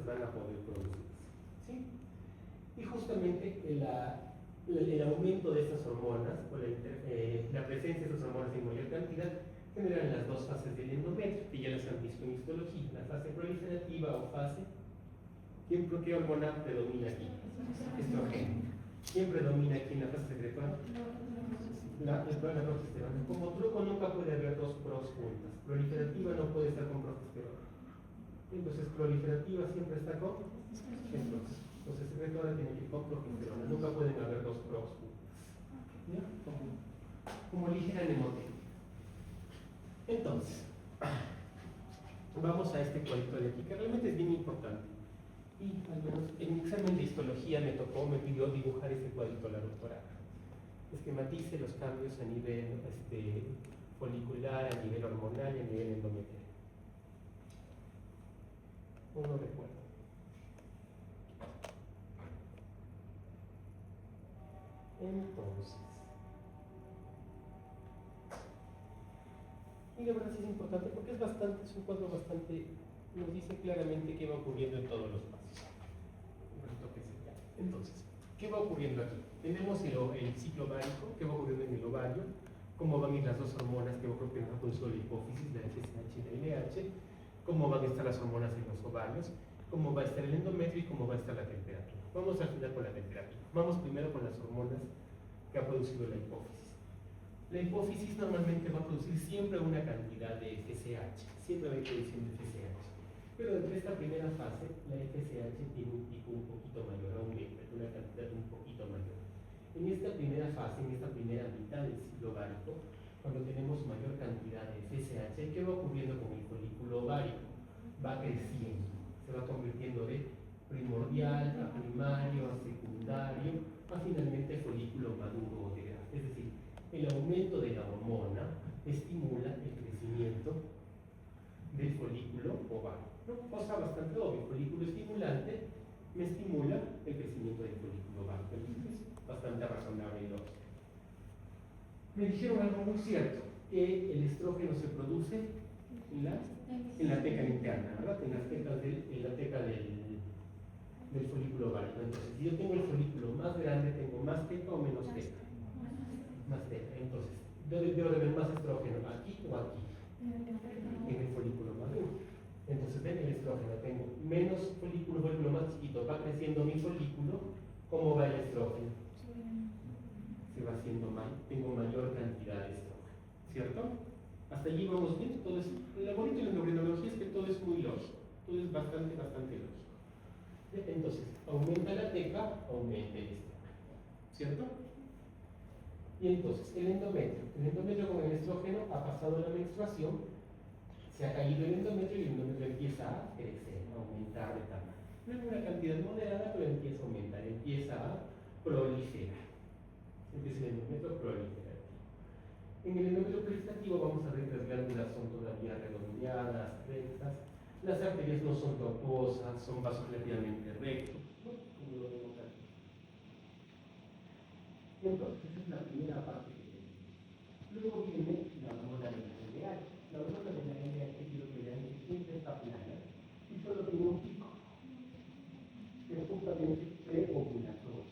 van a poder producirse, ¿sí? Y justamente el aumento de estas hormonas, o la presencia de estas hormonas en mayor cantidad, generan las dos fases del endometrio, que ya las han visto en histología, la fase proliferativa o fase. ¿Qué hormona predomina aquí? Estrógeno. ¿Quién predomina aquí en la fase secretora? La progesterona. Como truco nunca puede haber dos pros juntas. Proliferativa no puede estar con progesterona. Entonces proliferativa siempre está con estrógeno. Entonces secretora tiene que ir con progesterona. Nunca pueden haber dos pros juntas. ¿Ya? Como ligera nemotecnia. Entonces, vamos a este cuadrito de aquí, que realmente es bien importante. Y al menos en mi examen de histología me pidió dibujar este cuadrito la doctora. Esquematice los cambios a nivel folicular, a nivel hormonal y a nivel endometrial. Uno recuerda. Entonces, y la verdad sí es importante porque es un cuadro bastante, nos dice claramente qué va ocurriendo en todos los pasos. Entonces, ¿qué va ocurriendo aquí? Tenemos el ciclo ovárico, qué va ocurriendo en el ovario, cómo van a ir las dos hormonas que va a ocurrir en la hipófisis, la FSH y la LH, cómo van a estar las hormonas en los ovarios, cómo va a estar el endometrio y cómo va a estar la temperatura. Vamos al final con la temperatura. Vamos primero con las hormonas que ha producido la hipófisis. La hipófisis normalmente va a producir siempre una cantidad de FSH, siempre va a ir produciendo FSH. Pero entre esta primera fase, la FSH tiene un pico un poquito mayor, aumenta, una cantidad un poquito mayor. En esta primera fase, en esta primera mitad del ciclo ovárico, cuando tenemos mayor cantidad de FSH, ¿qué va ocurriendo con el folículo ovárico? Va creciendo, se va convirtiendo de primordial a primario, a secundario, a finalmente folículo maduro o de grado. Es decir, el aumento de la hormona estimula el crecimiento del folículo ovario. ¿No? Cosa bastante obvia, el folículo estimulante me estimula el crecimiento del folículo ovario. Entonces es bastante razonable y lógico. Me dijeron algo muy cierto, que el estrógeno se produce en la teca interna, ¿verdad? En la teca del folículo ovario. Entonces, si yo tengo el folículo más grande, ¿tengo más teca o menos teca? Más teca. Entonces, debo de ver más estrógeno, ¿aquí o aquí? En el folículo maduro. Entonces, ven el estrógeno, tengo menos folículo más chiquito, va creciendo mi folículo, ¿cómo va el estrógeno? Se va haciendo mal, tengo mayor cantidad de estrógeno, ¿cierto? Hasta allí vamos bien, todo es, lo bonito de la endocrinología es que todo es muy lógico, todo es bastante lógico. Entonces, aumenta la teca, aumenta el estrógeno, ¿cierto? Y entonces, el endometrio con el estrógeno ha pasado la menstruación, se ha caído el endometrio y el endometrio empieza a crecer, a aumentar de tamaño. No es una cantidad moderada, pero empieza a aumentar, empieza a proliferar. Empieza el endometrio proliferativo. En el endometrio proliferativo vamos a ver que las glándulas son todavía redondeadas, rectas, las arterias no son tortuosas, son vasos relativamente rectos, ¿no? Como lo vemos aquí. Entonces, esa es la primera parte que tenemos. Luego viene la hormona de la LH. La hormona de la LH, quiero que vean que siempre está plana y solo tiene un pico, que es justamente preovulatorio.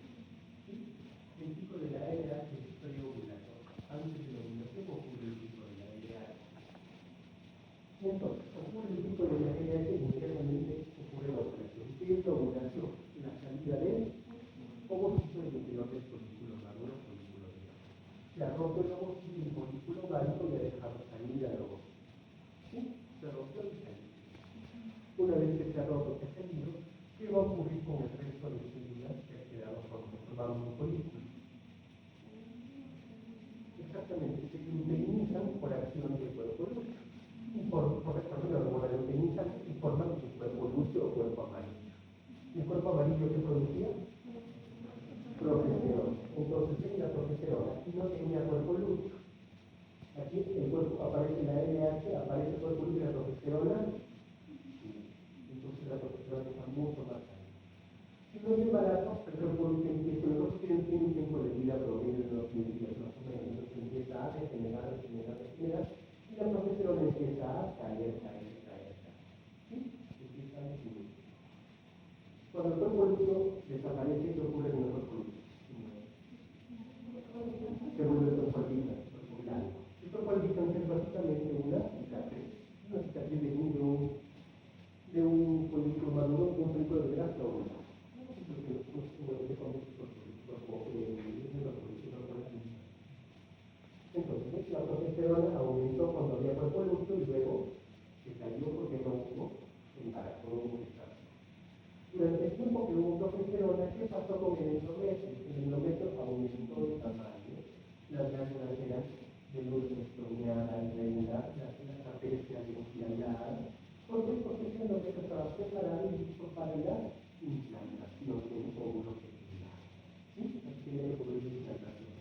¿Sí? El pico de la LH es preovulatorio. Antes de la ovulación ocurre el pico de la LH. Entonces, ocurre el pico de la LH y internamente ocurre la ovulación. ¿Qué es la ovulación? La salida del ovocito del interior del folículo maduro o folículo de grado. Se ha roto el ovocito y el folículo ovárico y ha dejado salir al ovocito. ¿Sí? Se rompió y salió. Una vez que se ha roto, que se ha salido, ¿qué va a ocurrir con el resto de células que ha quedado formando un folículo? Exactamente, se luteinizan por acción del cuerpo lúteo. Y por acción de la hormona luteinizante y forman un cuerpo lúteo o cuerpo amarillo. ¿Y el cuerpo amarillo qué producía? Progesterona. Entonces en la progesterona aquí no tenía cuerpo lúteo. Aquí el cuerpo aparece la LH, aparece el cuerpo lúteo y la progesterona. Entonces la progesterona está mucho más alta. Si no hay embarazo, el cuerpo lúteo empieza, el cuerpo tiene un tiempo de vida promedio de unos 1000 días más o menos. Entonces empieza a regenerar, y la progesterona empieza a caer. ¿Sí? Empieza a disminuir. Cuando el cuerpo líquido desaparece, ¿qué ocurre en el cuerpo líquido? Se vuelve el cuerpo albicans, el cuerpo blanco. El cuerpo albicans es básicamente una cicatriz de un folículo maduro, un folículo de la flor. Entonces, la progesterona aumentó cuando había cuerpo lúcido y luego se cayó porque no hubo embarazo, no hubo gestación. Durante el tiempo que hubo progesterona, ¿qué pasó con el endometrio? El endometrio aumentó de tamaño, las glándulas eran de luz estroniada, irregular, las arterias eran dilatadas. ¿Por qué? Porque ese endometrio estaba preparado y listo para la implantación de un óvulo fecundado. ¿Sí? Así que ya ocurrió la implantación.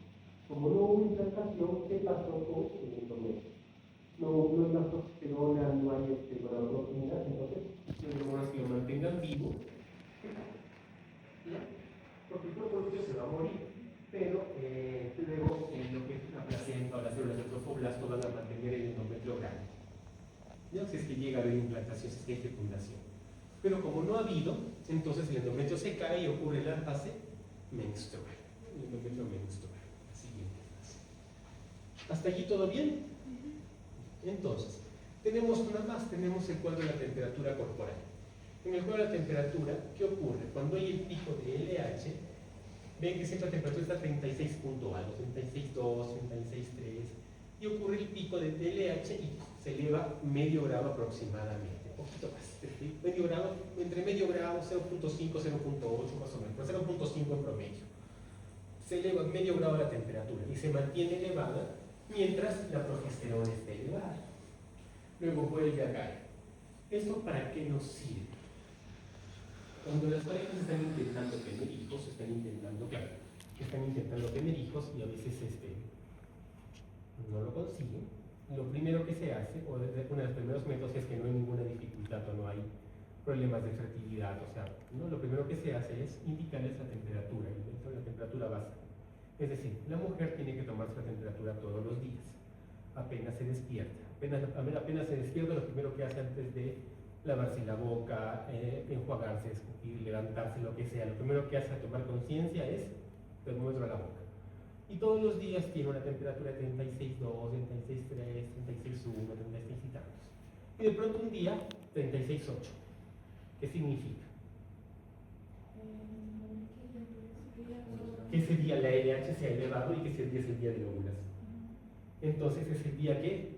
Como no hubo implantación, ¿qué pasó con el endometrio? No hay más progesterona, no hay gonadotropinas, entonces los hormonas que lo mantengan vivo, ¿ya? Porque el cuerpo lúteo se va a morir, pero luego lo que es la placenta o las células del trofoblasto van a mantener el endometrio grande. ¿Ya? Si es que llega a haber implantación, si es que hay fecundación. Pero como no ha habido, entonces el endometrio se cae y ocurre la fase menstrual. El endometrio menstrual. La siguiente fase. ¿Hasta allí todo bien? Entonces, tenemos una más, tenemos el cuadro de la temperatura corporal. En el cuadro de la temperatura, ¿qué ocurre? Cuando hay el pico de LH, ven que siempre la temperatura está a 36 punto algo, 36.2, 36.3, y ocurre el pico de LH y se eleva medio grado aproximadamente, un poquito más, medio grado, entre medio grado, 0.5, 0.8 más o menos, pero 0.5 en promedio. Se eleva medio grado la temperatura y se mantiene elevada mientras la progesterona está elevada. Luego vuelve a caer. ¿Esto para qué nos sirve? Cuando las parejas están intentando tener hijos, están intentando tener hijos y a veces no lo consiguen, lo primero que se hace, o uno de los primeros métodos es que no hay ninguna dificultad o no hay problemas de fertilidad, o sea, ¿no? Lo primero que se hace es indicarles la temperatura, la temperatura básica. Es decir, la mujer tiene que tomarse la temperatura todos los días, apenas se despierta. Apenas se despierta, lo primero que hace antes de lavarse la boca, enjuagarse, escupir, levantarse, lo que sea, lo primero que hace al tomar conciencia es termómetro a la boca. Y todos los días tiene una temperatura de 36.2, 36.3, 36.1, 36 y tantos. Y de pronto un día, 36.8. ¿Qué significa? Que ese día la LH se ha elevado y que ese día es el día de la ovulación. Entonces es el día que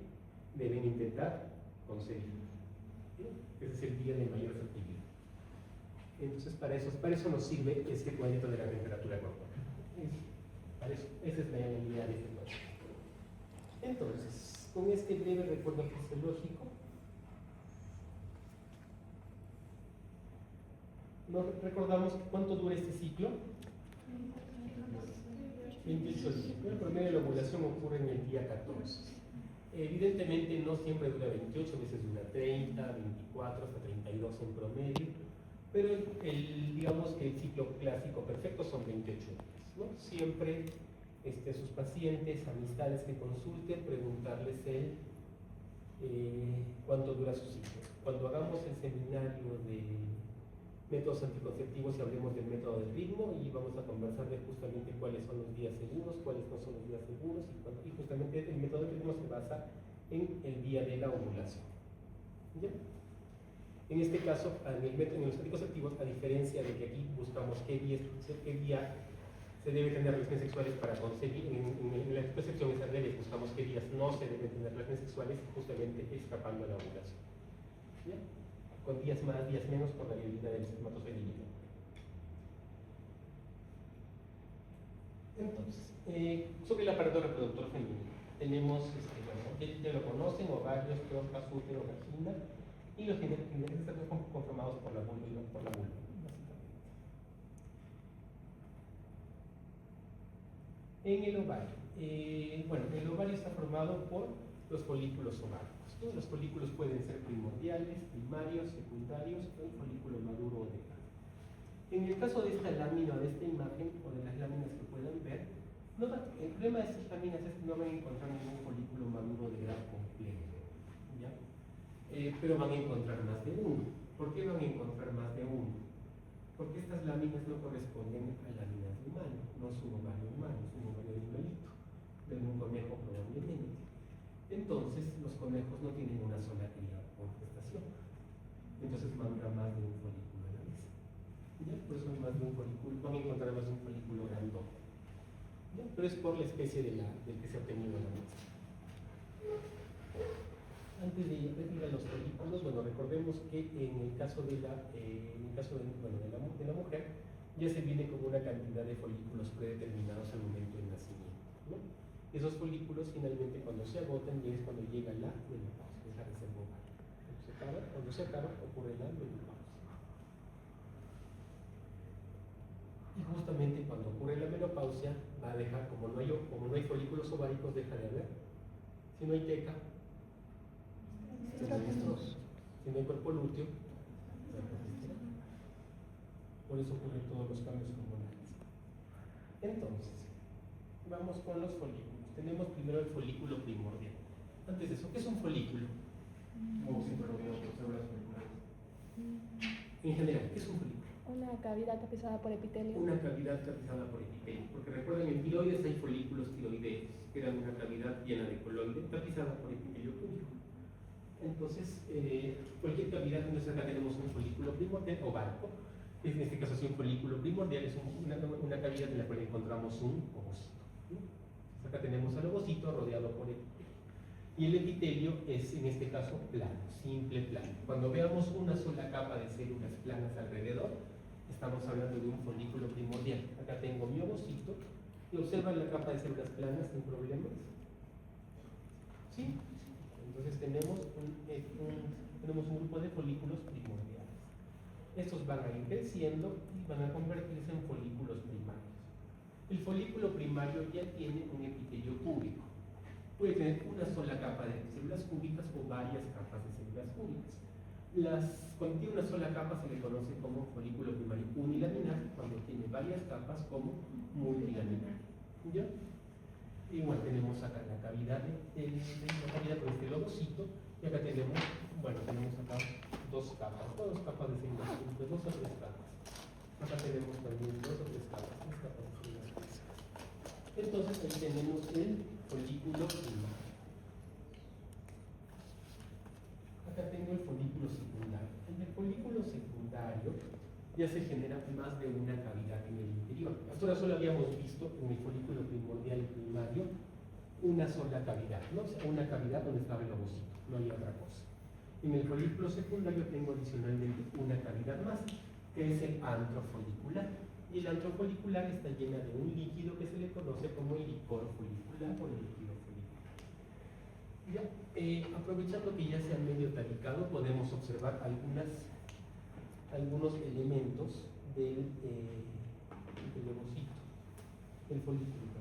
deben intentar concebir. Ese es el día de mayor fertilidad. Entonces para eso nos sirve este cuadrito de la temperatura corporal. Para eso, esa es la idea de este cuadrito. Entonces, con este breve recuerdo fisiológico, nos recordamos cuánto dura este ciclo. 28 días. El promedio de la ovulación ocurre en el día 14. Evidentemente no siempre dura 28, a veces dura 30, 24, hasta 32 en promedio, pero digamos que el ciclo clásico perfecto son 28 días, ¿no? Siempre sus pacientes, amistades que consulten, preguntarles cuánto dura su ciclo. Cuando hagamos el seminario de métodos anticonceptivos y hablemos del método del ritmo, y vamos a conversar de justamente cuáles son los días seguros, cuáles no son los días seguros, y justamente el método del ritmo se basa en el día de la ovulación. ¿Ya? En este caso, en los anticonceptivos, a diferencia de que aquí buscamos qué día se debe tener relaciones sexuales para concebir, en la anticoncepción es al revés, buscamos qué días no se deben tener relaciones sexuales, justamente escapando a la ovulación. ¿Ya? Con días más, días menos por la viabilidad del espermatozoide. Entonces, sobre el aparato reproductor femenino, tenemos, ya lo conocen, ovarios, trompas, útero, vagina, y los genitales están conformados por la vulva y por la vulva, básicamente. En el ovario, el ovario está formado por los folículos ováricos. Todos los folículos pueden ser primordiales, primarios, secundarios, o el folículo maduro o de grado. En el caso de esta lámina, de esta imagen, o de las láminas que puedan ver, el problema de estas láminas es que no van a encontrar ningún folículo maduro de grado completo, ¿ya? Pero van a encontrar más de uno. ¿Por qué van a encontrar más de uno? Porque láminas no corresponden a láminas de humano, no es un ovario humano, es un ovario de animalito, de un conejo probablemente. Entonces, los conejos no tienen una sola cría por gestación. Entonces, habrá más de un folículo a la vez. ¿Ya? Por eso hay más de un folículo, van a encontrar más de un folículo grandote. ¿Ya? Pero es por la especie del que se ha obtenido la muestra. Antes de ir a los folículos, bueno, recordemos que en el caso de la mujer, ya se viene con una cantidad de folículos predeterminados al momento del nacimiento, ¿no? Esos folículos finalmente cuando se agotan ya es cuando llega la menopausia, es la reserva ovárica. Cuando se acaba ocurre la menopausia. Y justamente cuando ocurre la menopausia va a dejar, como no hay folículos ováricos, deja de haber. Si no hay teca, si no hay cuerpo lúteo, por eso ocurren todos los cambios hormonales. Entonces, vamos con los folículos. Tenemos primero el folículo primordial. Antes de eso, ¿qué es un folículo? Como siempre lo veo por células moleculares. En general, ¿qué es un folículo? Una cavidad tapizada por epitelio. Una cavidad tapizada por epitelio. Porque recuerden, en tiroides hay folículos tiroideos, que eran una cavidad llena de coloide tapizada por epitelio púbico. Entonces, cualquier cavidad, entonces acá tenemos un folículo primordial ovárico, que en este caso es un folículo primordial, es una cavidad en la cual encontramos un ovocito. Acá tenemos al ovocito rodeado por epitelio. Y el epitelio es en este caso plano, simple plano. Cuando veamos una sola capa de células planas alrededor, estamos hablando de un folículo primordial. Acá tengo mi ovocito y observan la capa de células planas sin problemas. ¿Sí? Entonces tenemos un grupo de folículos primordiales. Estos van a ir creciendo y van a convertirse en folículos primarios. El folículo primario ya tiene un epitelio cúbico. Puede tener una sola capa de células cúbicas o varias capas de células cúbicas. Cuando tiene una sola capa se le conoce como folículo primario unilaminar, cuando tiene varias capas como multilaminar. ¿Ya? Igual tenemos acá la cavidad con este lobocito, y acá tenemos acá dos capas de células cúbicas, dos o tres capas. Acá tenemos también dos o tres capas de células cúbicas. Entonces ahí tenemos el folículo primario. Acá tengo el folículo secundario. En el folículo secundario ya se genera más de una cavidad en el interior. Hasta ahora solo habíamos visto en el folículo primordial y primario una sola cavidad, ¿no? O sea, una cavidad donde estaba el ovocito, no había otra cosa. En el folículo secundario tengo adicionalmente una cavidad más, que es el antro folicular. Y el antro folicular está llena de un líquido que se le conoce como el licor folicular o el líquido folicular. Ya, aprovechando que ya se ha medio tabicado, podemos observar algunos elementos del ovocito, el folículo.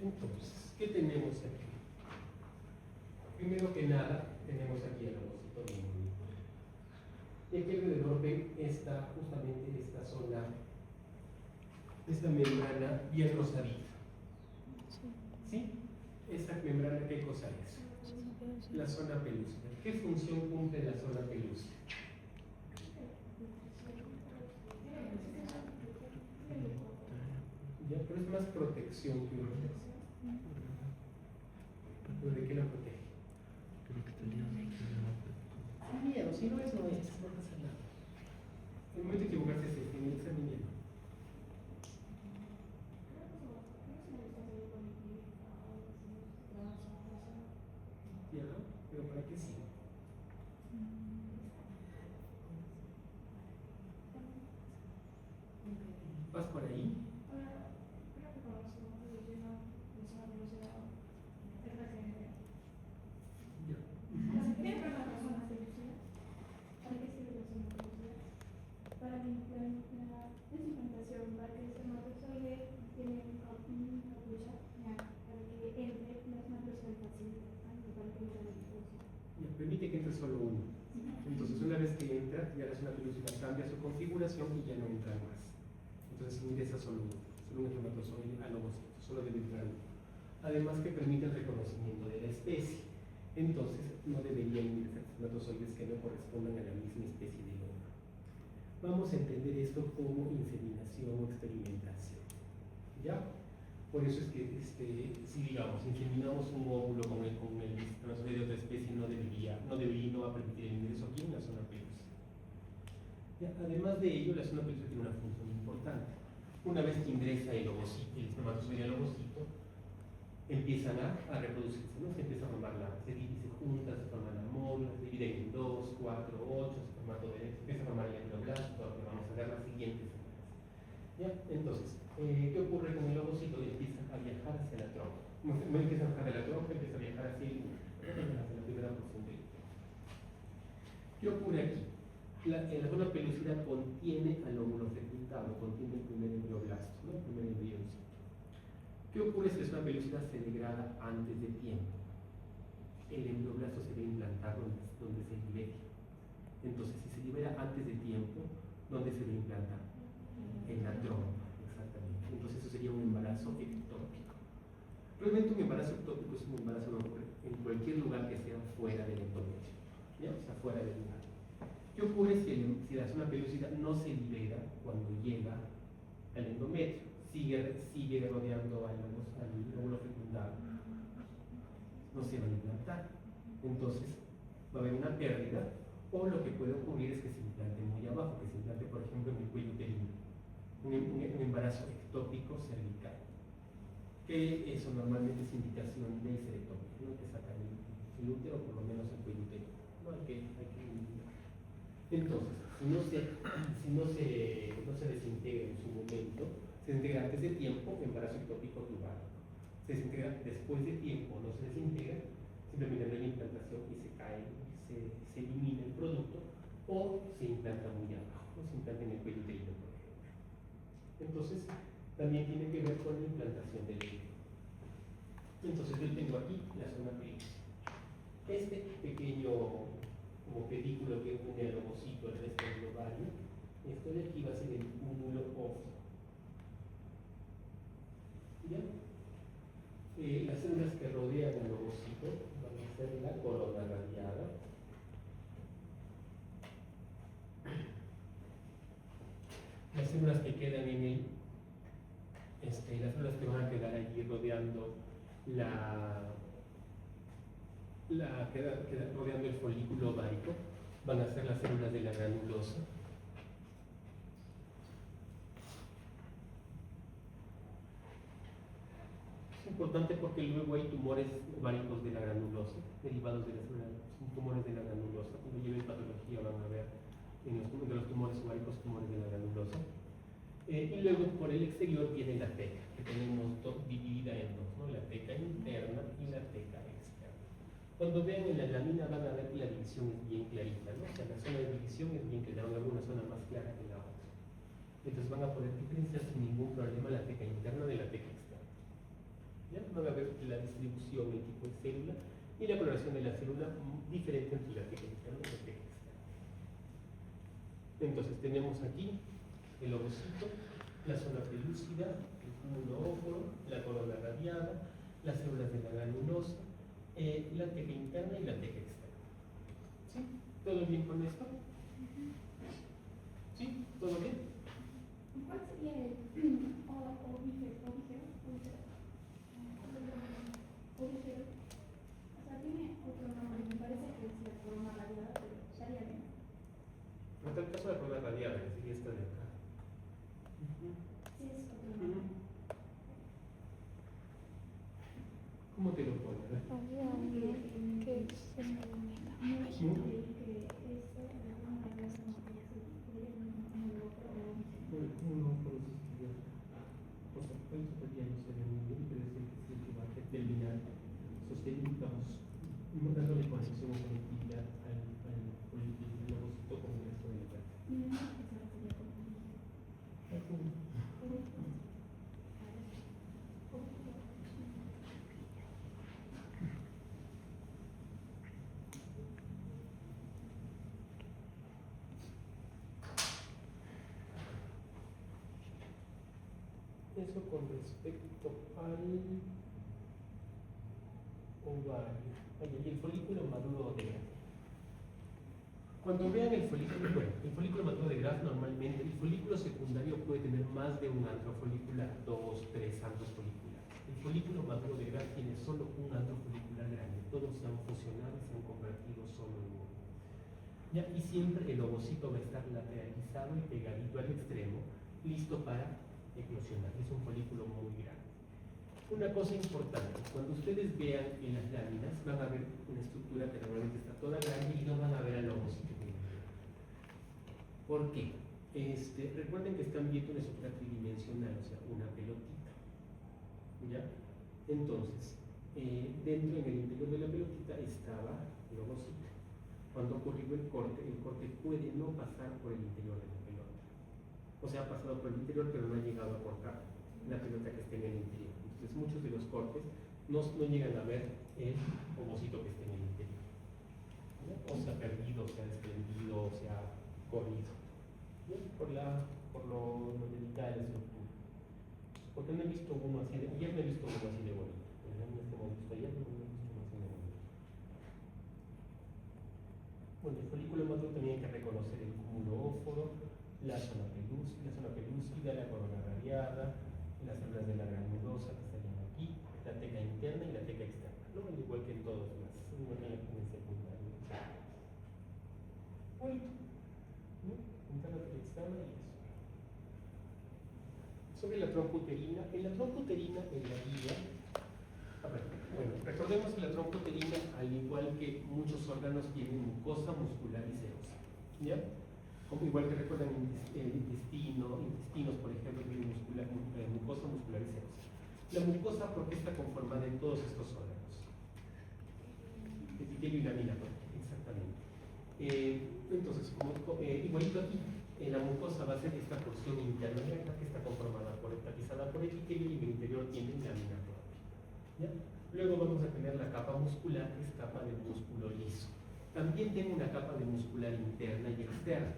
Entonces, ¿qué tenemos aquí? Primero que nada, tenemos aquí el ovocito bien bonito. Y aquí alrededor ven justamente esta zona, esta membrana bien rosadita. ¿Sí? ¿Esta membrana qué cosa es? La zona pelúcida. ¿Qué función cumple la zona pelúcida? Ya, pero es más protección que protección. ¿Pero de qué la protege? Sin miedo, si no es, no pasa nada. El momento de equivocarse es este, en el examen ya no. Ya, pero ¿para qué sí? ¿Vas por ahí? Para la instrumentación, para que el espermatozoide tiene una capucha, para que entre las macrozoides para que permite que entre solo uno. Entonces una vez que entra, ya la zona pelúcida cambia su configuración y ya no entra más. Entonces ingresa solo uno. solo un espermatozoide al ovocito, solo debe entrar uno. Además que permite el reconocimiento de la especie. Entonces no deberían ir espermatozoides que no correspondan a la misma especie del óvulo. Vamos a entender esto como inseminación o experimentación. ¿Ya? Por eso es que si digamos inseminamos un óvulo con el espermatozoide de otra especie no va a permitir el ingreso aquí en la zona pelúcida. ¿Ya? Además de ello, la zona pelúcida tiene una función importante. Una vez que ingresa el espermatozoide al ovocito, empiezan a reproducirse, ¿no? Se empieza a formar se juntan, se forman la mola, se dividen en 2, 4, 8, se empieza a formar el embrioblasto, lo que vamos a ver las siguientes semanas. ¿Ya? Entonces, ¿qué ocurre con el ovocito? Empieza a viajar hacia la trompa. No empieza a bajar de la trompa, empieza a viajar hacia la primera porción del útero. ¿Qué ocurre aquí? La zona pelúcida contiene al óvulo fecundado, contiene el primer embrioblasto, ¿no? El primer embrioncito. ¿Qué ocurre si la zona pelúcida se degrada antes de tiempo? El embrioblasto se debe implantar donde se libere. Entonces, si se libera antes de tiempo, ¿dónde se debe implantar? En la trompa, exactamente. Entonces, eso sería un embarazo ectópico. Realmente un embarazo ectópico es un embarazo que ocurre en cualquier lugar que sea fuera del endometrio, ¿ya? O sea, fuera del lugar. ¿Qué ocurre si la zona pelúcida no se libera cuando llega al endometrio? Sigue rodeando al óvulo fecundado, no se va a implantar. Entonces va a haber una pérdida, o lo que puede ocurrir es que se implante muy abajo, que se implante por ejemplo en el cuello uterino, un embarazo ectópico cervical, que eso normalmente es indicación de histerectomía, ¿no? Que sacan el útero, por lo menos el cuello uterino, ¿no? Hay que eliminar. Entonces, si no se desintegra en su momento, se desintegra antes de tiempo, embarazo ectópico tubárico. Se desintegra después de tiempo, no se desintegra, simplemente no hay implantación y se cae, se elimina el producto, o se implanta muy abajo, o se implanta en el cuello uterino, por ejemplo. Entonces, también tiene que ver con la implantación del útero. Entonces, yo tengo aquí la zona pelúcida. Este pequeño como pedículo que une al ovocito al resto del ovario, esto de aquí va a ser el cúmulo óseo. ¿Ya? Las células que rodean al ovocito van a ser la corona radiada, las células que quedan en él, las células que van a quedar allí rodeando rodeando el folículo ovárico van a ser las células de la granulosa. Es importante porque luego hay tumores ováricos de la granulosa, derivados de las tumores de la granulosa. Cuando lleven patología van a ver de los tumores ováricos, tumores de la granulosa. Y luego por el exterior viene la teca, que tenemos dividida en dos, ¿no? La teca interna y la teca externa. Cuando vean en la lámina van a ver que la división es bien clarita, ¿no? O sea, la zona de división es bien clara, alguna zona más clara que la otra. Entonces van a poder diferenciar sin ningún problema la teca interna de la teca externa. ¿Ya? Van a ver la distribución, el tipo de célula y la coloración de la célula diferente entre la teca interna y la teca externa. Entonces tenemos aquí el ovocito, la zona pelúcida, el cúmulo óseo, la corona radiada, las células de la granulosa, la teca interna y la teca externa. ¿Sí? ¿Todo bien con esto? ¿Sí? ¿Todo bien? ¿Cuál sería el ovígero? O sea, tiene otro nombre, me parece que es la corona radiada, pero estaría bien. En tal caso la corona radiada, sería esta de acá. Sí, es otro nombre. ¿Cómo te lo pones? Había uno que se me olvida. No es que esto, la corona radiada es como que ya se podría como el otro Uno por los estudiantes. Por supuesto, todavía no se ve muy bien, pero es el que va a terminar sosteniendo, dándole conexión o conectividad al ovocito con el resto de la parte. Eso con respecto al ovario. Oye, y el folículo maduro de Graf. Cuando vean el folículo, bueno, el folículo maduro de Graf, normalmente el folículo secundario puede tener más de un antro folicular, 2, 3 antros foliculares. El folículo maduro de Graf tiene solo un antro folicular grande, todos se han fusionado y se han convertido solo en uno. ¿Ya? Y siempre el ovocito va a estar lateralizado y pegadito al extremo, listo para eclosionar. Es un folículo muy grande. Una cosa importante, cuando ustedes vean en las láminas, van a ver una estructura que normalmente está toda grande y no van a ver al ovocito. ¿Por qué? Recuerden que están viendo una estructura tridimensional, o sea, una pelotita. ¿Ya? Entonces, dentro en el interior de la pelotita estaba el ovocito. Cuando ocurrió el corte puede no pasar por el interior de la pelota. O sea, ha pasado por el interior, pero no ha llegado a cortar la pelota que esté en el interior. Entonces, muchos de los cortes no llegan a ver el ovocito que esté en el interior. ¿Ya? O se ha perdido, se ha desprendido, o se ha corrido. ¿Ya? Por lo delicada de la estructura. Porque no he visto uno así de. Ayer no he visto uno así de bonito. En este momento, ayer no he visto uno así de bonito. Bueno, el folículo maduro también hay que reconocer el cúmulo óforo, la zona pelúcida, la corona radiada, las células de la granulosa que estarían aquí, la teca interna y la teca externa, ¿no? Al igual que en todos los secundarios. Bueno, ¿no? Interna, teca externa y eso. Sobre la trompa uterina, en la trompa uterina, en la guía, bueno, recordemos que la trompa uterina, al igual que muchos órganos, tiene mucosa muscular y serosa. ¿Ya? Como igual que recuerdan intestinos, por ejemplo, tienen mucosa muscular y serosa. La mucosa, ¿por qué está conformada en todos estos órganos? Epitelio y lámina, exactamente. Entonces, igualito aquí, la mucosa va a ser esta porción interna de acá que está conformada tapizada por epitelio y en el interior tiene lámina propia. ¿Ya? Luego vamos a tener la capa muscular, que es capa de músculo liso. También tiene una capa de muscular interna y externa.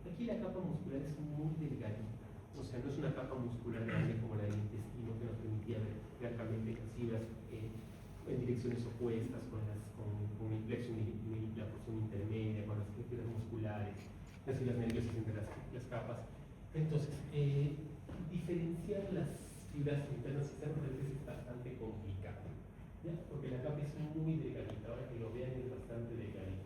Aquí la capa muscular es muy delgadita, o sea, no es una capa muscular grande como la del intestino que nos permitía ver francamente las fibras en direcciones opuestas con el plexo y la porción intermedia, con las fibras musculares, las fibras nerviosas entre las capas. Entonces, diferenciar las fibras internas y externas a veces es bastante complicado, ¿ya? Porque la capa es muy delgadita, ahora que lo vean es bastante delgadita.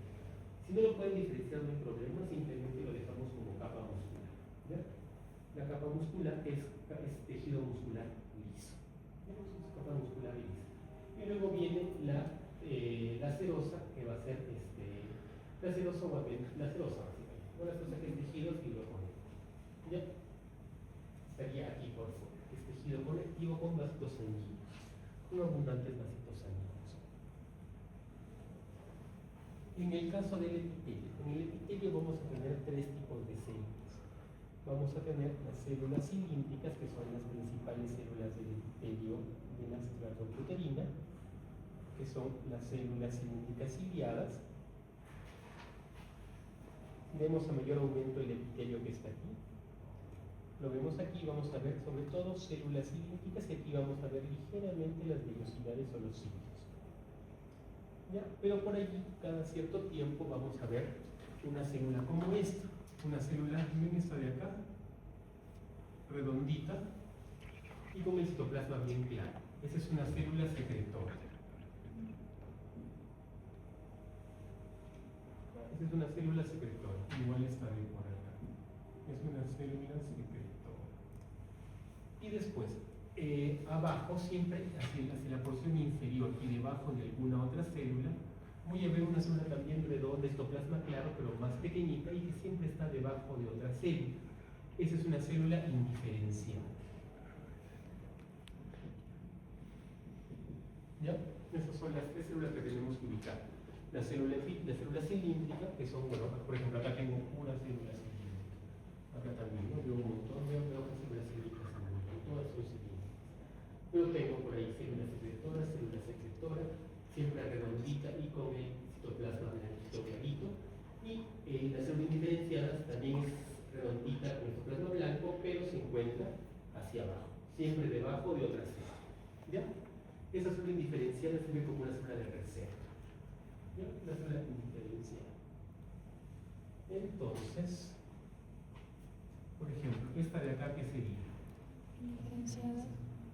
Si no lo pueden diferenciar, no hay problema, simplemente lo dejamos como capa muscular. ¿Ya? La capa muscular es tejido muscular liso. ¿Ya? Es capa muscular lisa. Y luego viene la serosa, que va a ser la serosa básicamente. La serosa que es tejido fibroconectivo. ¿Ya? Estaría aquí por fuera, es tejido conectivo con vasitos sanguíneos, con abundantes vasitos sanguíneos. En el caso del epitelio, en el epitelio vamos a tener tres tipos de células. Vamos a tener las células cilíndricas, que son las principales células del epitelio de la trompa uterina, que son las células cilíndricas ciliadas. Vemos a mayor aumento el epitelio que está aquí. Lo vemos aquí, vamos a ver sobre todo células cilíndricas y aquí vamos a ver ligeramente las vellosidades o los cilios. ¿Ya? Pero por allí, cada cierto tiempo, vamos a ver una célula como esta. Una célula, miren esta de acá, redondita y con el citoplasma bien claro. Esa es una célula secretora. Esa es una célula secretora, igual esta de por acá. Es una célula secretora. Y después, abajo, siempre hacia la porción inferior y debajo de alguna otra célula, voy a ver una célula también redonda, citoplasma claro, pero más pequeñita y que siempre está debajo de otra célula. Esa es una célula indiferenciada. ¿Ya? Esas son las tres células que tenemos que ubicar. La célula cilíndrica, que son, bueno, por ejemplo, acá tengo una célula cilíndrica. Acá también, ¿no? Veo un montón, veo otras células cilíndricas también, todas son cilíndricas. Pero tengo por ahí células secretoras, siempre redondita y con el citoplasma blanquito clarito. Y las células indiferenciadas también es redondita con el citoplasma blanco, pero se encuentra hacia abajo, siempre debajo de otra célula. ¿Ya? Esa célula indiferenciada se ve como una célula de reserva. ¿Ya? Una célula indiferenciada. Entonces, por ejemplo, esta de acá, ¿qué sería? Diferenciada.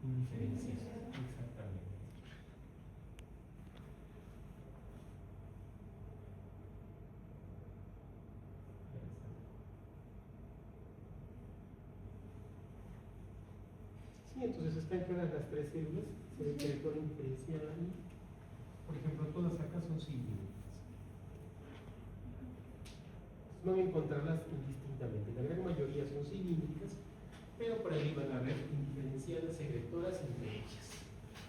Indiferenciada, exactamente. Sí, entonces están claras las tres células, se ve territorio indiferenciado ahí. Por ejemplo, todas acá son cilíndricas. Van a encontrarlas indistintamente. La gran mayoría son cilíndricas, pero por ahí van a haber indiferenciadas, secretoras y entre ellas.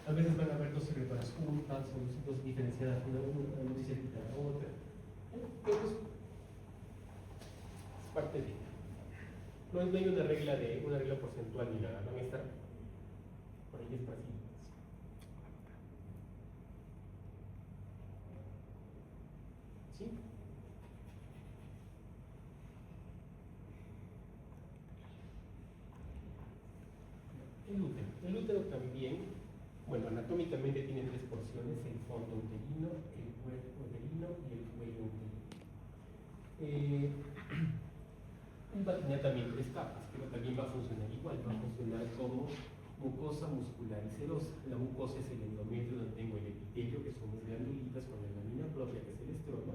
A veces van a haber dos secretoras juntas, o dos diferenciadas una muy cerquita a la otra. Entonces, es parte de. No hay una regla porcentual ni nada, van a estar por ahí esparcidas. ¿Sí? El útero también, bueno, anatómicamente tiene tres porciones: el fondo uterino, el cuerpo uterino y el cuello uterino. Va a tener también tres capas, pero también va a funcionar igual, va a funcionar como mucosa muscular y serosa. La mucosa es el endometrio, donde tengo el epitelio, que son mis glandulitas con la lámina propia, que es el estroma.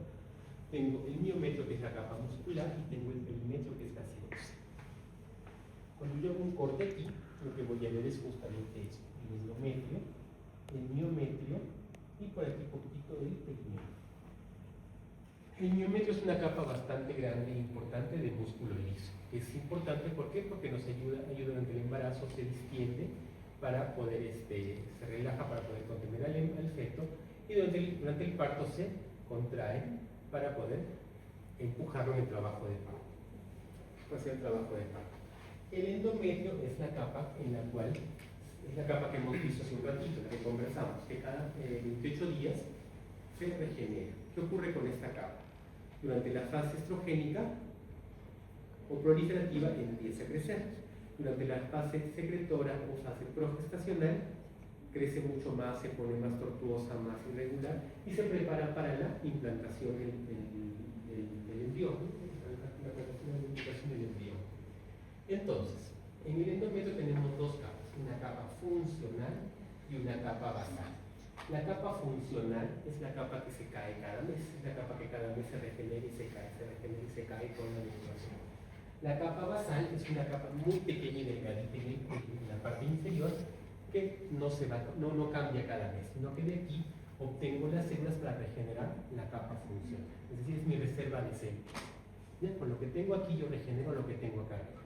Tengo el miometrio, que es la capa muscular, y tengo el perimetrio, que es la serosa. Cuando yo hago un corte aquí, lo que voy a ver es justamente eso: el endometrio, el miometrio y por aquí un poquito el perimetrio. El miometrio es una capa bastante grande e importante de músculo liso. Es importante, ¿por qué? Porque nos ayuda durante el embarazo, se distiende para poder, se relaja para poder contener al feto, y durante el parto se contrae para poder empujarlo en el trabajo de parto. Hacer el trabajo de parto. El endometrio es la capa en la cual, es la capa que hemos visto hace un ratito, la que conversamos, que cada 28 días se regenera. ¿Qué ocurre con esta capa? Durante la fase estrogénica o proliferativa empieza a crecer. Durante la fase secretora o fase progestacional crece mucho más, se pone más tortuosa, más irregular, y se prepara para la implantación del embrión. Entonces, en el endometrio tenemos dos capas: una capa funcional y una capa basal. La capa funcional es la capa que se cae cada mes, es la capa que cada mes se regenera y se cae, se regenera y se cae con la menstruación. La capa basal es una capa muy pequeña y delgadita en la parte inferior, que no cambia cada mes, sino que de aquí obtengo las células para regenerar la capa funcional. Es decir, es mi reserva de células. ¿Ya? Con lo que tengo aquí yo regenero lo que tengo acá arriba.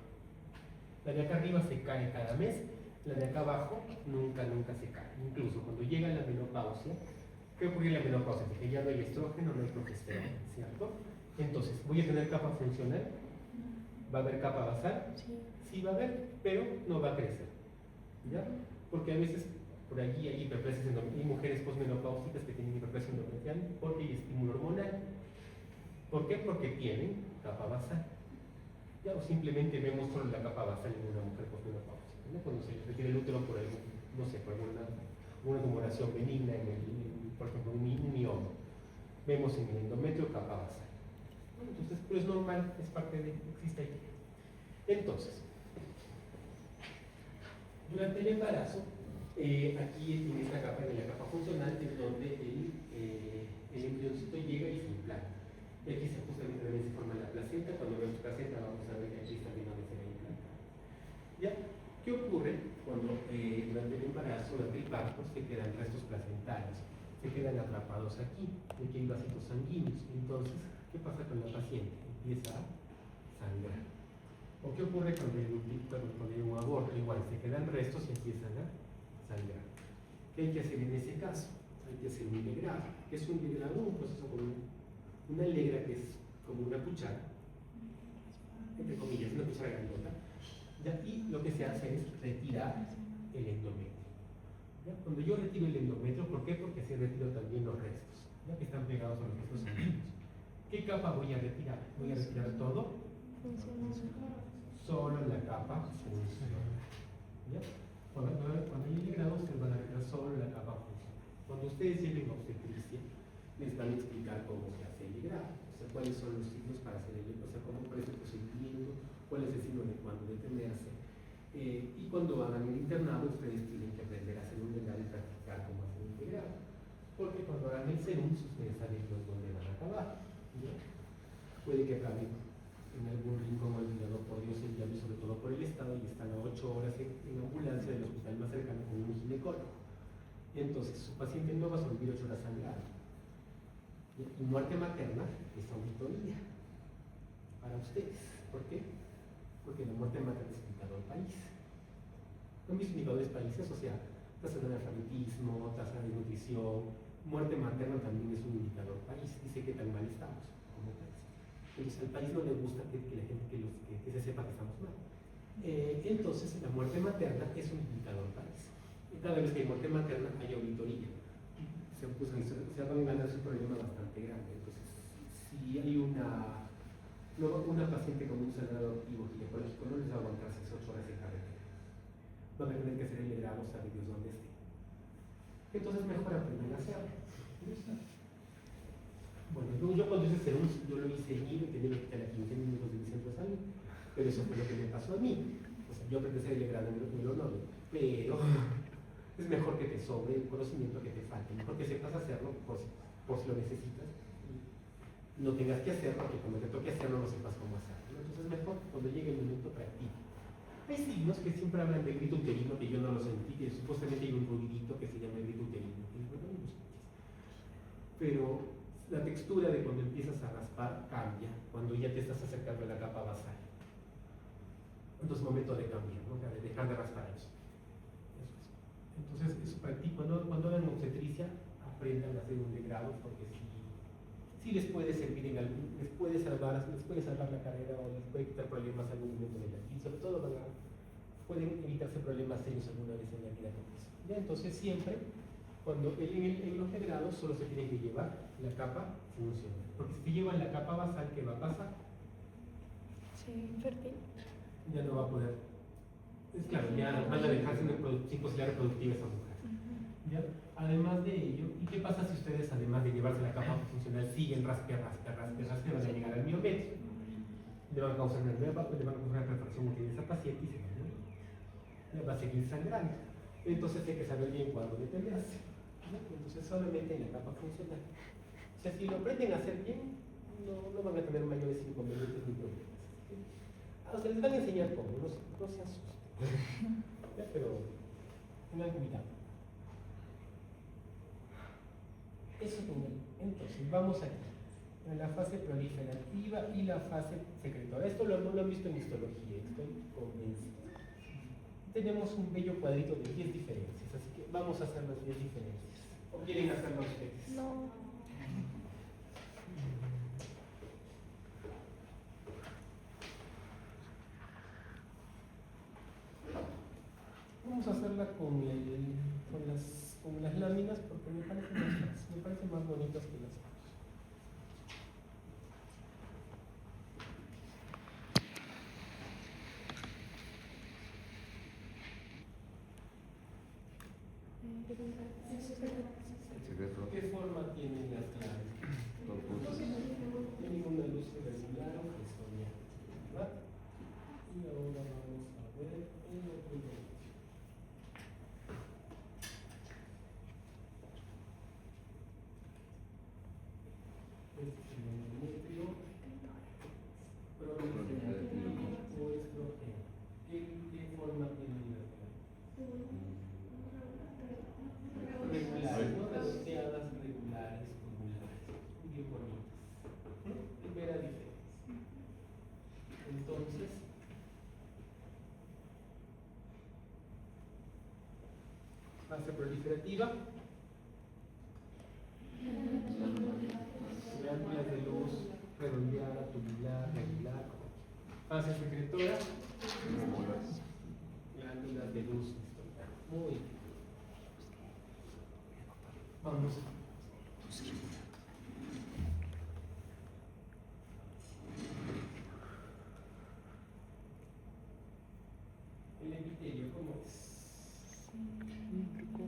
La de acá arriba se cae cada mes, la de acá abajo nunca se cae. Incluso cuando llega la menopausia, ¿qué ocurre en la menopausia? Que ya no hay estrógeno, no hay progesterona, ¿cierto? Entonces, ¿voy a tener capa funcional? ¿Va a haber capa basal? Sí va a haber, pero no va a crecer. ¿Ya? Porque a veces por allí hay hiperplasias endometriales, hay mujeres posmenopáusicas que tienen hiperplasia endometrial porque hay estímulo hormonal. ¿Por qué? Porque tienen capa basal. ¿Ya? O simplemente vemos solo la capa basal en una mujer posmenopáusica, ¿no? Cuando se retira el útero por algún, no sé, por alguna tumoración benigna, por ejemplo, un mioma, vemos en el endometrio capa basal. Entonces, pero es normal, es parte de, existe ahí. Entonces, durante el embarazo, aquí en esta capa, en la capa funcional, es donde el embrioncito llega y se implanta. Y aquí justamente también se forma la placenta. Cuando vemos placenta vamos a ver que aquí también donde se va a implantar. ¿Ya? ¿Qué ocurre cuando durante el embarazo, durante el parto, se quedan restos placentarios? Se quedan atrapados aquí, aquí hay vasitos sanguíneos. Entonces, ¿qué pasa con la paciente? Empieza a sangrar. ¿O qué ocurre cuando hay un aborto? Igual, se quedan restos y empiezan a sangrar. ¿Qué hay que hacer en ese caso? Hay que hacer un legrado. ¿Qué es un legrado? Un proceso con una legra que es como una cuchara, entre comillas, una cuchara grandota. Y lo que se hace es retirar el endometrio. ¿Ya? Cuando yo retiro el endometrio, ¿por qué? Porque se retiro también los restos, ¿ya? Que están pegados a los restos sanguíneos. ¿Qué capa voy a retirar? Voy a retirar todo, solo la capa funcional. ¿Ya? cuando ustedes lleguen a obstetricia, les van a explicar cómo se hace el legrado, o sea, cuáles son los signos para hacer el legrado, o sea, cuál es el procedimiento, cuál es el signo de cuándo detenerse. Y cuando hagan el internado, ustedes tienen que aprender a hacer un legrado y practicar cómo hacer un legrado. Porque cuando hagan el serum, ustedes saben dónde van a acabar, ¿no? Puede que acaben en algún rincón olvidado por Dios y diablo, sobre todo por el Estado, y están a 8 horas en ambulancia del hospital más cercano con un ginecólogo. Entonces, su paciente no va a sobrevivir 8 horas sangrando. Y muerte materna es auditoría para ustedes. ¿Por qué? Porque la muerte materna es indicador país. ¿No han visto indicadores países? O sea, tasa de analfabetismo, tasa de nutrición, muerte materna también es un indicador país. Dice que tan mal estamos como país. Entonces al país no le gusta que la gente que se sepa que estamos mal. Entonces la muerte materna es un indicador país. Y cada vez que hay muerte materna hay auditoría. Se van a ganar un problema bastante grande. Entonces, si hay una paciente con un sangrado activo ginecológico, no les va a aguantar 6 8 horas en carretera. Van a tener que hacer el legrado, sabe Dios dónde esté. Entonces, mejor aprender a hacerlo. Bueno, yo cuando hice serum, yo lo hice en y tenía que quitar a 15 minutos de mi centro de salud. Pero eso fue lo que me pasó a mí. O sea, yo aprendí a hacer el legrado en el honor, pero es mejor que te sobre el conocimiento que te falte, mejor que sepas hacerlo por si lo necesitas, no tengas que hacerlo, que cuando te toque hacerlo no sepas cómo hacerlo. Entonces mejor cuando llegue el momento practica. Hay signos que siempre hablan de grito uterino, que yo no lo sentí, que supuestamente hay un ruidito que se llama grito uterino, que bueno, no lo escuchas. Pero la textura de cuando empiezas a raspar cambia, cuando ya te estás acercando a la capa basal. Entonces es momento de cambiar, ¿no? De dejar de raspar eso. Entonces, eso practico. Cuando hagan obstetricia, aprendan a hacer un legrado, porque sí les puede servir en algún, les puede salvar la carrera o les puede quitar problemas en algún momento de la vida. Y sobre todo pueden evitarse problemas serios alguna vez en la vida con eso. ¿Ya? Entonces, siempre, cuando en los legrados solo se tiene que llevar la capa funcional. Porque si llevan la capa basal, ¿qué va a pasar? Sí, infértil. Ya no va a poder. Es claro, ya van a dejar sin posibilidad reproductiva esa mujer. ¿Ya? Además de ello, ¿y qué pasa si ustedes, además de llevarse la capa funcional, siguen raspe, van a llegar al miometrio? Le van a causar una perforación útil a esa paciente y se va a morir. Le va a seguir sangrando. Entonces hay que saber bien cuándo detenerse. ¿No? Entonces solamente en la capa funcional. O sea, si lo aprenden a hacer bien, no van a tener mayores inconvenientes ni problemas. O sea, les van a enseñar cómo, no se asusten. ¿Ya? Pero tengan cuidado. Eso primero. Entonces, vamos aquí a la fase proliferativa y la fase secretora. Esto no lo han visto en histología, estoy convencido. Tenemos un bello cuadrito de 10 diferencias, así que vamos a hacer las 10 diferencias. ¿O quieren hacerlo ustedes? No. Vamos a hacerla con las láminas porque me parecen más bonitas que las otras. ¿Qué forma tienen las claves? Tienen una luz irregular o gestonia, ¿verdad? Y ahora vamos a ver el otro ejemplo. Este es el endometrio proliferativo o estrógeno. ¿Qué forma tienen las claves? Regulares, ¿no? Redondeadas, regulares, angulares, bien bonitas. Primera diferencia. Entonces, fase proliferativa, glándulas de luz redondeada, tubular, regular. Fase secretora, glándulas de luz distorsionada. Muy bien. Vamos. El epitelio, ¿cómo es? Cilíndrico.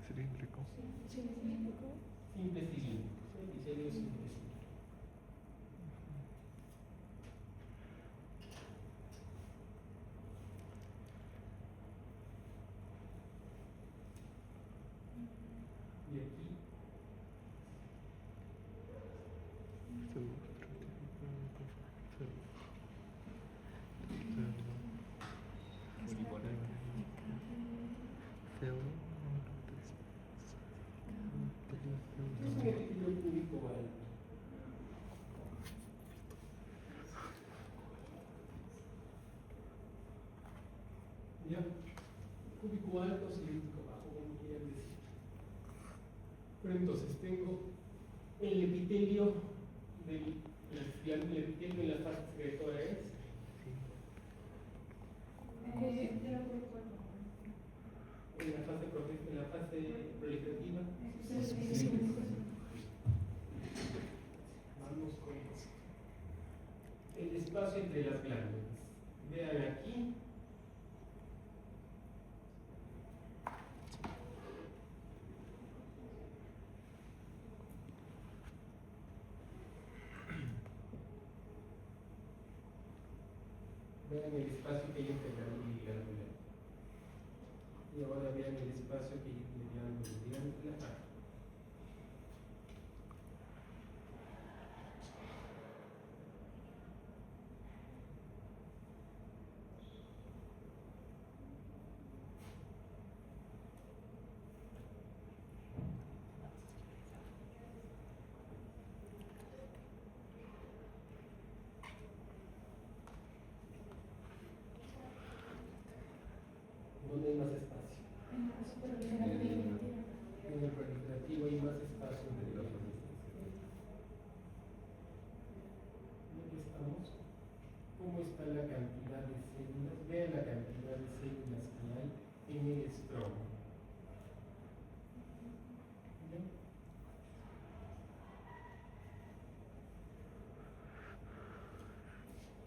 Cilíndrico. Sí. Es un epitelio cúbico alto. ¿Ya? Cúbico alto, cilíndrico bajo, como quieran decir. Pero entonces tengo el epitelio el epitelio en la fase secretora es en la fase proliferativa. Vamos con esto. El espacio entre las glándulas. Vean aquí. Vean el espacio que hay entre glándula y glándula. Y ahora vean el espacio que hay entre glándula y glándula. ¿Dónde hay más espacio? En el proliferativo hay más espacio entre los dos. ¿Dónde estamos? ¿Cómo está la cantidad de células? Vean la cantidad de células que hay en el estroma. ¿Bien?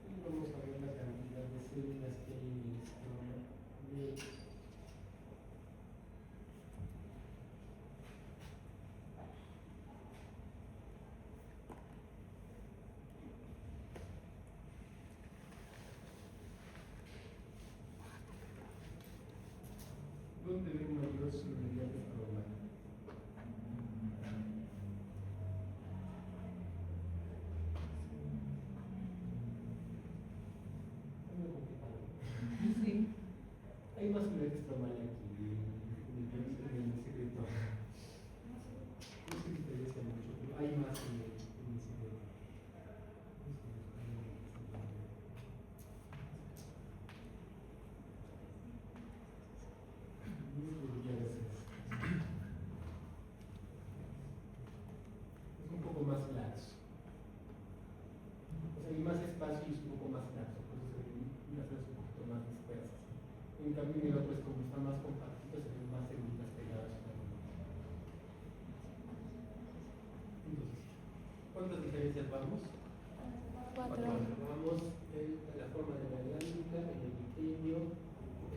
Y vamos a ver la cantidad de células que hay en el estroma de ¿dónde ven mayor solubilidad estromal? Sí. Hay más solubilidad estromal aquí, en el secretor. No se interesa mucho, pero hay más en el secretor. Es un poco más laxo. O sea, hay más espacio y es un poco más laxo, por eso se ven unas cosas un poquito más dispersas. En cambio, en el otro, pues como está más compactito, se ven más células pegadas. Entonces, ¿cuántas diferencias vamos? 4. Vamos en la forma de la glándula, el epitelio,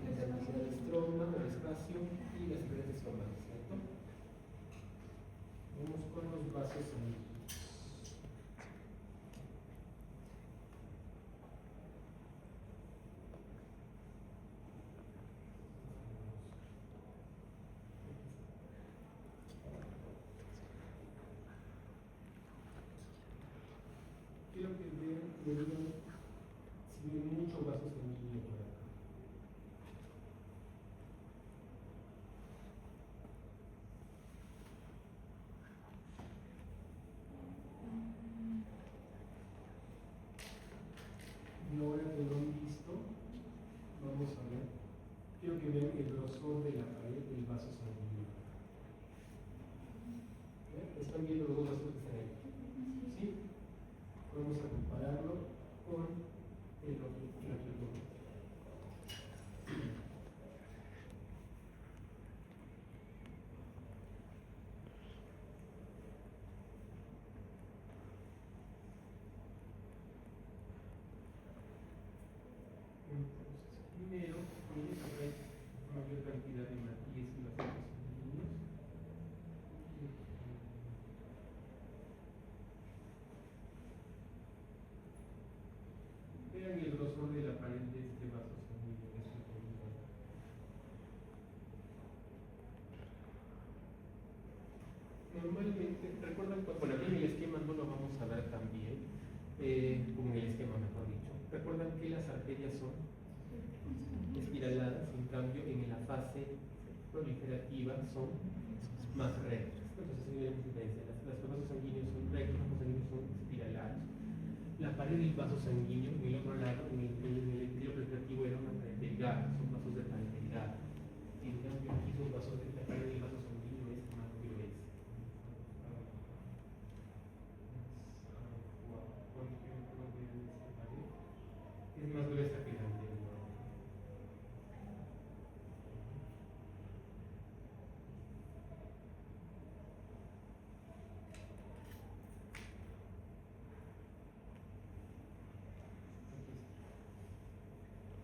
la cantidad de estroma, el espacio y las diferentes formas, ¿cierto? Vamos con los vasos sanguíneos. Quiero que vean, me digan si ven mucho vaso sanguíneo por acá. Y ahora que lo han visto, vamos a ver. Quiero que vean el grosor de la pared del vaso sanguíneo. ¿Están viendo los dos vasos que están ahí? ¿Sí? Vamos a compararlo con el otro. Entonces, primero, miren que hay mayor cantidad de matías en los vasos sanguíneos. Vean el grosor de la pared de este vaso sanguíneo, de este polígono. Normalmente, recuerdan, bueno, aquí en el esquema no lo vamos a ver también, como en el esquema mejor dicho. Recuerdan que las arterias son espiraladas, en cambio en la fase proliferativas son más rectas. Entonces, hay una diferencia. Los vasos sanguíneos son rectos, los vasos sanguíneos son espiralados. La pared del vaso sanguíneo, en el otro lado, en el epitelio proliferativa, era una pared delgada, son vasos de pared delgada. En cambio, aquí son vasos de la pared del vaso sanguíneo es más gruesa. Por ejemplo, vean esta pared. Es más gruesa que la anterior.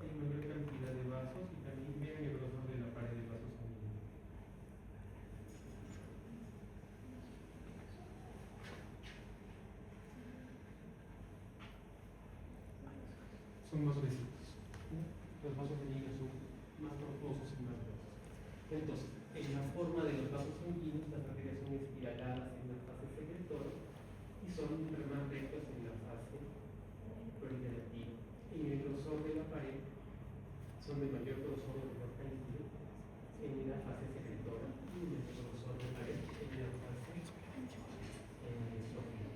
Hay mayor cantidad de vasos y también vean el grosor de la pared del vaso sanguíneo. Son más gruesitos. Los vasos sanguíneos son más tortuosos y más gruesos. Entonces, en la forma de los vasos sanguíneos, las arterias son espiraladas en la fase secretora y son más rectas en la fase proliferativa. En el grosor de la pared son de mayor grosor o menor calibre en la fase secretora y en el grosor de pared en la fase sófila.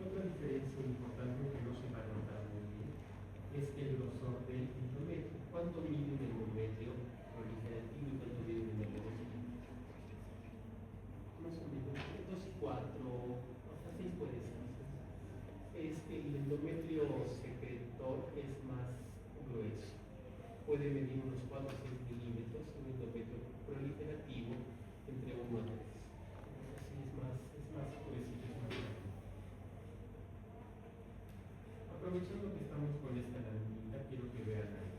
Otra diferencia importante que no se va a notar muy bien es el grosor del endometrio. ¿Cuánto mide un endometrio proliferativo y cuánto mide un endometrio? Más o menos 2 y 4, hasta 6 puede ser. El endometrio secretor es más grueso. Puede medir unos 4 o 6 milímetros, un endometrio proliferativo entre 1 a 3. Así es más gruesito, es más grande. Aprovechando que estamos con esta laminita, quiero que vean ahí.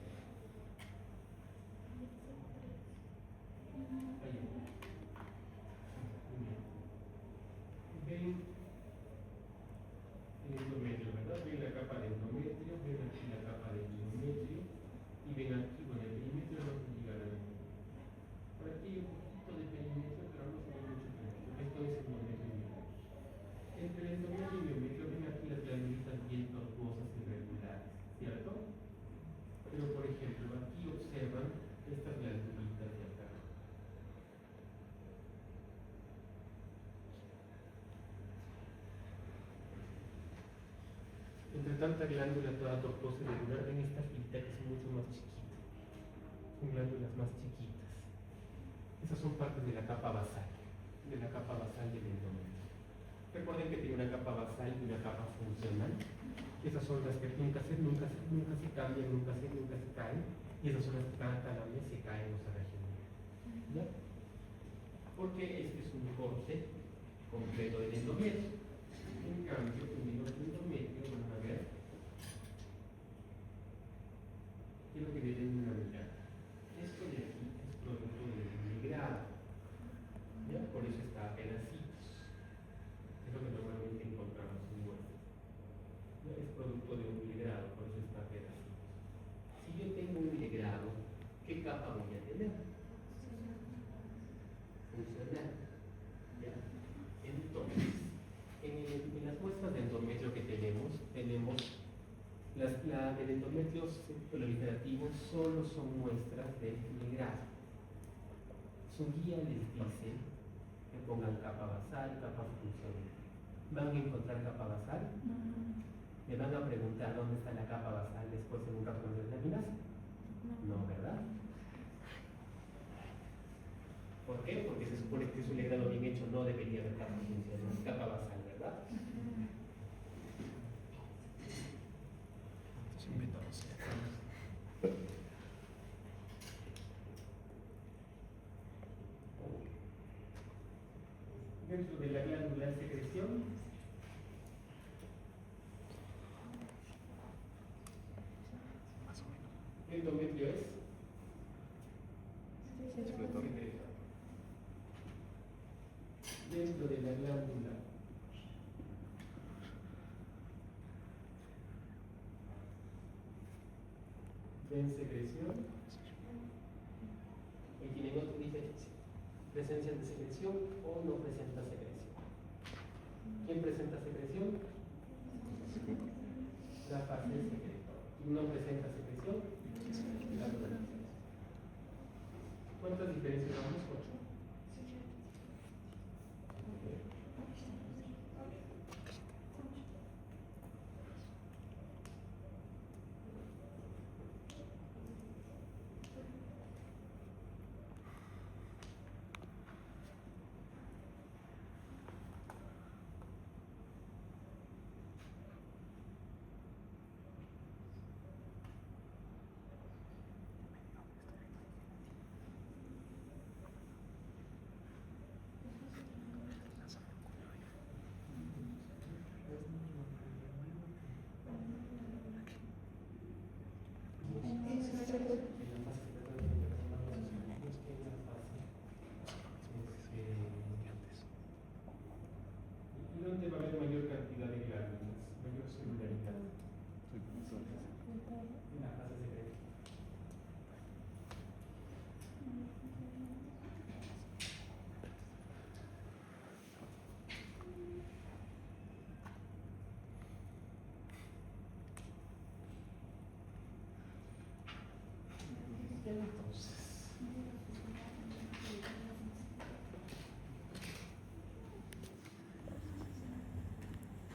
Ahí. Muy bien. Ven el endometrio, ¿verdad? Ven la capa de endometrio, ven aquí la capa de endometrio y ven aquí, bueno, el perímetro no se llega a la endometrio. Por aquí hay un poquito de perímetro, pero no se ve mucho perímetro. Esto es endometrio y miometrio. Entre el endometrio y miometrio ven aquí las glandulitas bien tortuosas y irregulares, ¿cierto? Pero por ejemplo, aquí observan estas glandulitas de acá. Entre tanta glándula toda tortuosa y irregular, ven esta filita que es mucho más chiquita. Son glándulas más chiquitas. Esas son partes de la capa basal, del endometrio. Recuerden que tiene una capa basal y una capa funcional. Esas son las que nunca se cambian, nunca se caen. Y esas son las que cada mes se caen o se regeneran. ¿Ya? Porque este es un corte completo del endometrio. En cambio, en el otro endometrio, van a ver, quiero que le den una mirada. Esto de aquí es producto del migrado. ¿Ya? Por eso está a pedacitos. Es lo que normalmente encontramos en muestras. ¿Ya? Es producto de un migrado, por eso está a pedacitos. Si yo tengo un migrado, ¿qué capa voy a tener? Funcional. ¿Ya? Entonces, en las muestras de endometrio que tenemos el endometrio proliferativo solo son muestras de migrado. Su guía les dice que pongan capa basal, capa funcional. ¿Van a encontrar capa basal? ¿Me van a preguntar dónde está la capa basal después en un cartón de láminas? No, ¿verdad? ¿Por qué? Porque se supone que es un legrado bien hecho, no debería haber capa funcional, capa basal, ¿verdad? Dentro de la glándula de secreción, ¿qué endometrio es? Secretor. Dentro de la glándula de secreción, y tienen otra diferencia: presencia de secreción o no presenta secreción. ¿Quién presenta secreción? La fase secretora. No presenta secreción.